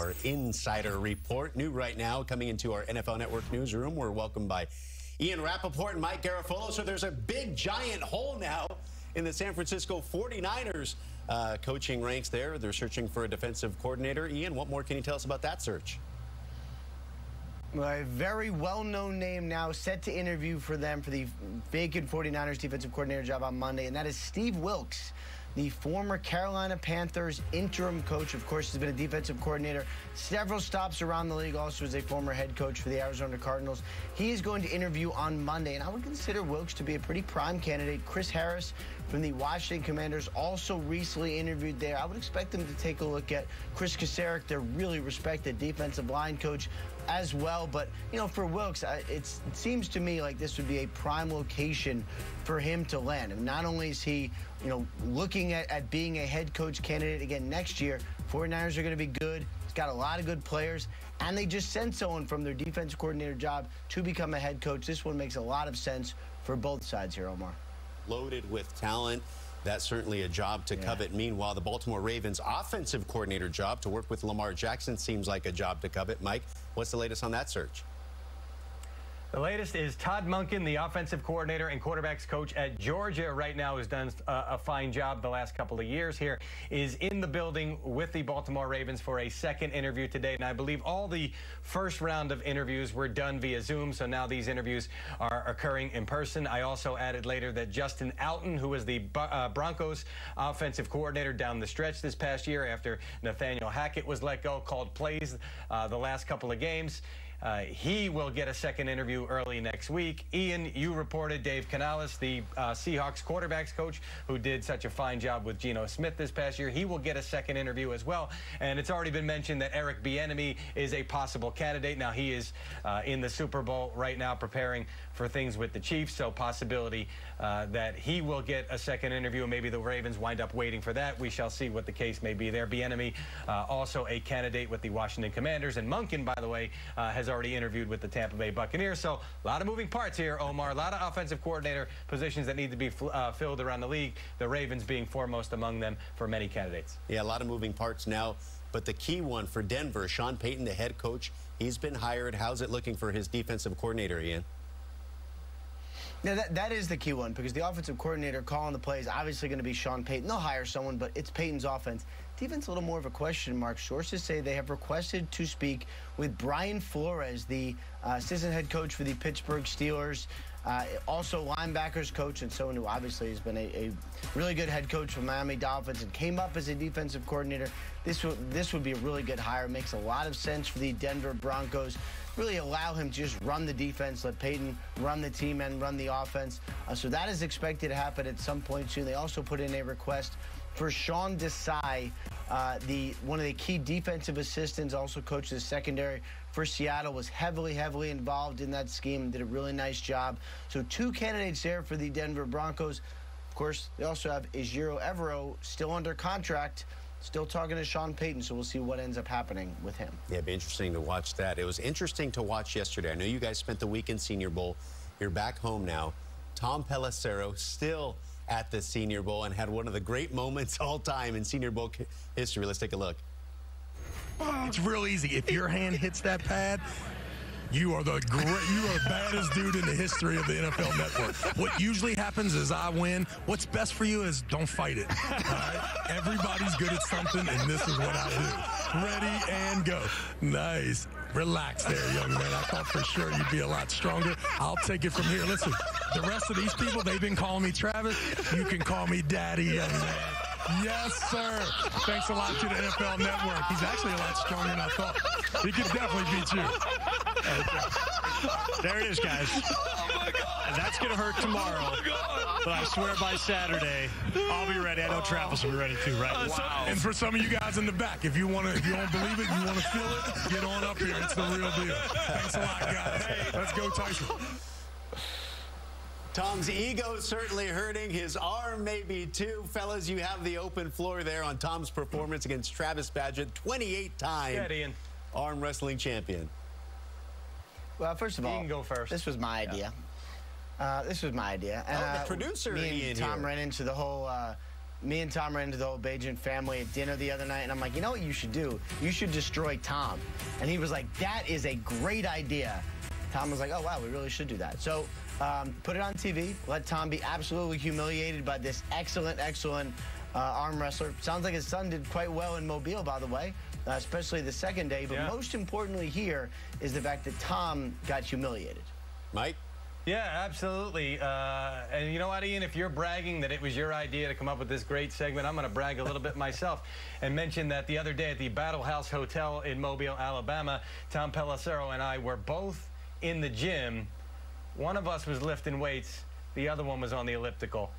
Our insider report, new right now, coming into our NFL Network newsroom. We're welcomed by Ian Rapoport and Mike Garafolo. So there's a big, giant hole now in the San Francisco 49ers coaching ranks there. They're searching for a defensive coordinator. Ian, what more can you tell us about that search? Well, a very well-known name now set to interview for them for the vacant 49ers defensive coordinator job on Monday, and that is Steve Wilks, the former Carolina Panthers interim coach. Of course, he's been a defensive coordinator, several stops around the league, also as a former head coach for the Arizona Cardinals. He is going to interview on Monday, and I would consider Wilks to be a pretty prime candidate. Chris Harris from the Washington Commanders also recently interviewed there. I would expect them to take a look at Chris Kasarik, their really respected defensive line coach, as well. But, you know, for Wilks, it seems to me like this would be a prime location for him to land. And not only is he, you know, looking at being a head coach candidate again next year, 49ers are going to be good. He's got a lot of good players, and they just sent someone from their defensive coordinator job to become a head coach. This one makes a lot of sense for both sides here, Omar. Loaded with talent. That's certainly a job to covet. Meanwhile, the Baltimore Ravens offensive coordinator job to work with Lamar Jackson seems like a job to covet. Mike, what's the latest on that search? The latest is Todd Monken, the offensive coordinator and quarterbacks coach at Georgia right now, has done a fine job the last couple of years here, is in the building with the Baltimore Ravens for a second interview today. And I believe all the first round of interviews were done via Zoom, so now these interviews are occurring in person. I also added later that Justin Alton, who was the Broncos offensive coordinator down the stretch this past year after Nathaniel Hackett was let go, called plays the last couple of games. He will get a second interview early next week. Ian, you reported Dave Canales, the Seahawks quarterbacks coach, who did such a fine job with Geno Smith this past year. He will get a second interview as well. And it's already been mentioned that Eric Bieniemy is a possible candidate. Now, he is in the Super Bowl right now preparing for things with the Chiefs, so possibility that he will get a second interview, and maybe the Ravens wind up waiting for that. We shall see what the case may be there. Bieniemy also a candidate with the Washington Commanders, and Monken, by the way, has already interviewed with the Tampa Bay Buccaneers. So a lot of moving parts here, Omar. A lot of offensive coordinator positions that need to be filled around the league, the Ravens being foremost among them for many candidates. Yeah, a lot of moving parts now, but the key one for Denver, Sean Payton, the head coach, he's been hired. How's it looking for his defensive coordinator, Ian? Now, that is the key one, because the offensive coordinator calling the plays obviously going to be Sean Payton. They'll hire someone, but it's Payton's offense. Defense a little more of a question mark. Sources say they have requested to speak with Brian Flores, the assistant head coach for the Pittsburgh Steelers, also linebackers coach, and someone who obviously has been a really good head coach for Miami Dolphins and came up as a defensive coordinator. This would be a really good hire. Makes a lot of sense for the Denver Broncos. Really allow him to just run the defense, let Payton run the team and run the offense. So that is expected to happen at some point soon. They also put in a request for Sean Desai, one of the key defensive assistants, also coached the secondary for Seattle, was heavily involved in that scheme and did a really nice job. So two candidates there for the Denver Broncos. Of course, they also have Ejiro Evero still under contract, still talking to Sean Payton, so we'll see what ends up happening with him. Yeah, it'd be interesting to watch that. It was interesting to watch yesterday. I know you guys spent the week in Senior Bowl. You're back home now. Tom Pelissero still at the Senior Bowl and had one of the great moments all time in Senior Bowl history. Let's take a look. It's real easy. If your hand hits that pad, you are the baddest dude in the history of the NFL Network. What usually happens is I win. What's best for you is don't fight it. All right? Everybody's good at something, and this is what I do. Ready and go. Nice. Relax there, young man. I thought for sure you'd be a lot stronger. I'll take it from here. Listen, the rest of these people, they've been calling me Travis. You can call me Daddy, young man. Yes, sir. Thanks a lot to the NFL Network. He's actually a lot stronger than I thought. He could definitely beat you. There it is, guys. Oh, my God. And that's going to hurt tomorrow. Oh, but I swear by Saturday, I'll be ready. I know Travis will be ready too, right? Wow. And for some of you guys in the back, if you don't believe it, you want to feel it, get on up here. It's the real deal. Thanks a lot, guys. Let's go, Tyson. Tom's ego certainly hurting. His arm maybe too. Fellas, you have the open floor there on Tom's performance against Travis Badgett, 28-time arm wrestling champion. Well, first of all, you can go first. This was my idea. This was my idea. And, the producer, me and Ian Tom here. ran into the whole me and Tom ran into the old Bajan family at dinner the other night, and I'm like, you know what you should do? You should destroy Tom. And he was like, that is a great idea. Tom was like, oh, wow, we really should do that. So put it on TV. Let Tom be absolutely humiliated by this excellent arm wrestler. Sounds like his son did quite well in Mobile, by the way, especially the second day. But most importantly here is the fact that Tom got humiliated. Mike? Yeah, absolutely. And you know what, Ian, if you're bragging that it was your idea to come up with this great segment, I'm going to brag a little bit myself and mention that the other day at the Battle House Hotel in Mobile, Alabama, Tom Pelissero and I were both in the gym. One of us was lifting weights. The other one was on the elliptical.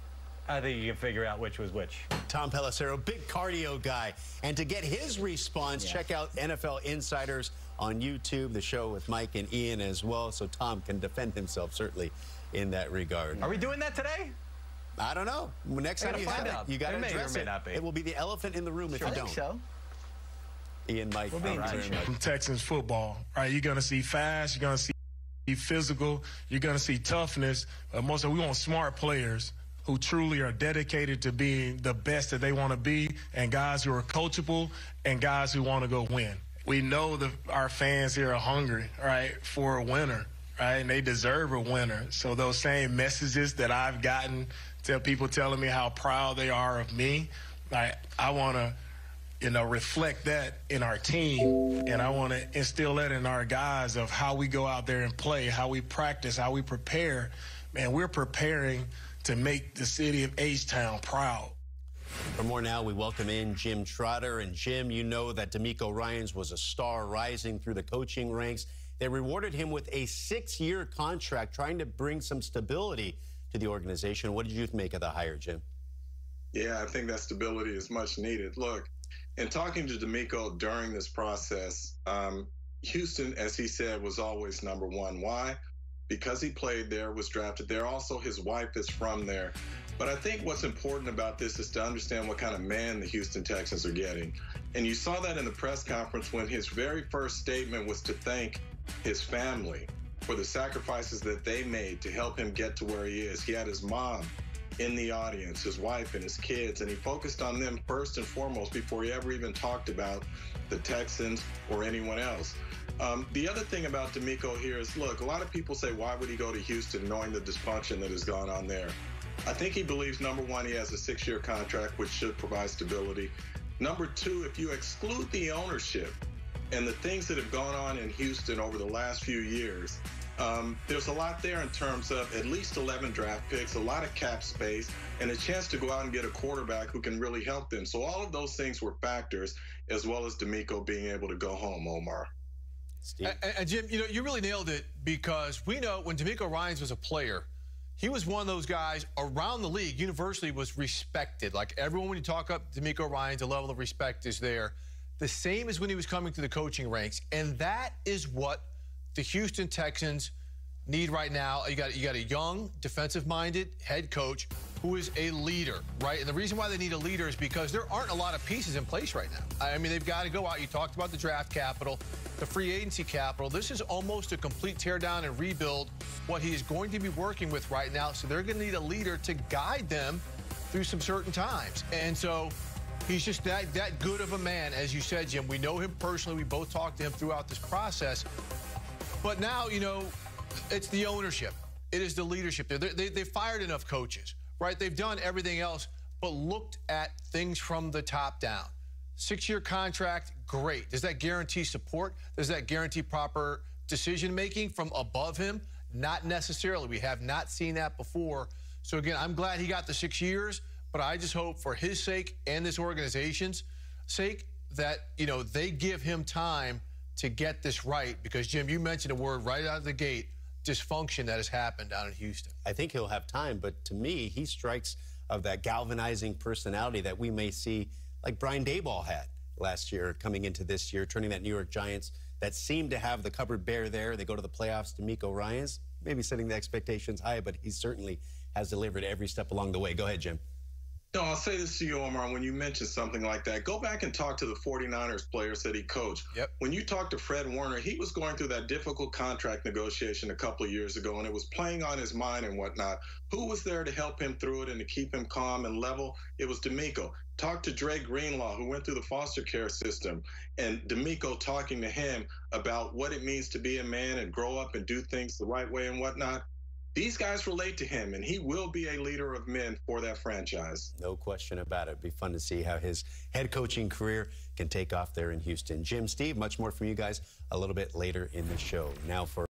I think you can figure out which was which. Tom Pelissero, big cardio guy. And to get his response, check out NFL Insiders on YouTube, the show with Mike and Ian as well, so Tom can defend himself, certainly, in that regard. Are we doing that today? I don't know. Next time you have it, you got to address it. It will be the elephant in the room if you don't. I think so. Ian, Mike, thank you very much. From Texans football, right? You're going to see fast, you're going to see physical, you're going to see toughness. Most of we want smart players who truly are dedicated to being the best that they want to be, and guys who are coachable, and guys who want to go win. We know that our fans here are hungry, right, for a winner, right, and they deserve a winner. So those same messages that I've gotten, people telling me how proud they are of me, I want to, reflect that in our team, and I want to instill that in our guys of how we go out there and play, how we practice, how we prepare. Man, we're preparing to make the city of H-Town proud. For more now, we welcome in Jim Trotter. And Jim, you know that D'Amico Ryans was a star rising through the coaching ranks. They rewarded him with a 6-year contract, trying to bring some stability to the organization. What did you make of the hire, Jim? Yeah, I think that stability is much needed. Look, in talking to D'Amico during this process, Houston, as he said, was always number one. Why? Because he played there, was drafted there. Also, his wife is from there. But I think what's important about this is to understand what kind of man the Houston Texans are getting. And you saw that in the press conference when his very first statement was to thank his family for the sacrifices that they made to help him get to where he is. He had his mom in the audience, his wife and his kids, and he focused on them first and foremost before he ever even talked about the Texans or anyone else. The other thing about D'Amico here is, look, a lot of people say, why would he go to Houston knowing the dysfunction that has gone on there? I think he believes, number one, he has a 6-year contract, which should provide stability. Number two, if you exclude the ownership and the things that have gone on in Houston over the last few years, there's a lot there in terms of at least 11 draft picks, a lot of cap space, and a chance to go out and get a quarterback who can really help them. So all of those things were factors, as well as D'Amico being able to go home, Omar. And Jim, you really nailed it, because we know when D'Amico Ryans was a player, he was one of those guys around the league, universally was respected. Like everyone, when you talk up D'Amico Ryans, a level of respect is there. The same as when he was coming to the coaching ranks. And that is what the Houston Texans need right now. You got a young, defensive-minded head coach who is a leader, right? And the reason why they need a leader is because there aren't a lot of pieces in place right now. I mean, they've got to go out. You talked about the draft capital, the free agency capital. This is almost a complete teardown and rebuild what he is going to be working with right now. So they're going to need a leader to guide them through some certain times. And so he's just that good of a man, as you said, Jim. We know him personally. We both talked to him throughout this process. But now, it's the ownership. It is the leadership. They've fired enough coaches, right? They've done everything else, but looked at things from the top down. 6-year contract, great. Does that guarantee support? Does that guarantee proper decision-making from above him? Not necessarily. We have not seen that before. So, again, I'm glad he got the 6 years, but I just hope for his sake and this organization's sake that, they give him time to get this right. Because, Jim, you mentioned a word right out of the gate, dysfunction that has happened down in Houston. I think he'll have time, but to me, he strikes of that galvanizing personality that we may see like Brian Daboll had last year coming into this year, turning that New York Giants that seemed to have the cupboard bare there. They go to the playoffs. D'Amico Ryans, maybe setting the expectations high, but he certainly has delivered every step along the way. Go ahead, Jim. No, I'll say this to you, Omar. When you mention something like that, go back and talk to the 49ers players that he coached. Yep. When you talk to Fred Warner, he was going through that difficult contract negotiation a couple of years ago, and it was playing on his mind and whatnot. Who was there to help him through it and to keep him calm and level? It was D'Amico. Talk to Dre Greenlaw, who went through the foster care system, and D'Amico talking to him about what it means to be a man and grow up and do things the right way and whatnot. These guys relate to him, and he will be a leader of men for that franchise. No question about it. It'd be fun to see how his head coaching career can take off there in Houston. Jim, Steve, much more from you guys a little bit later in the show. Now for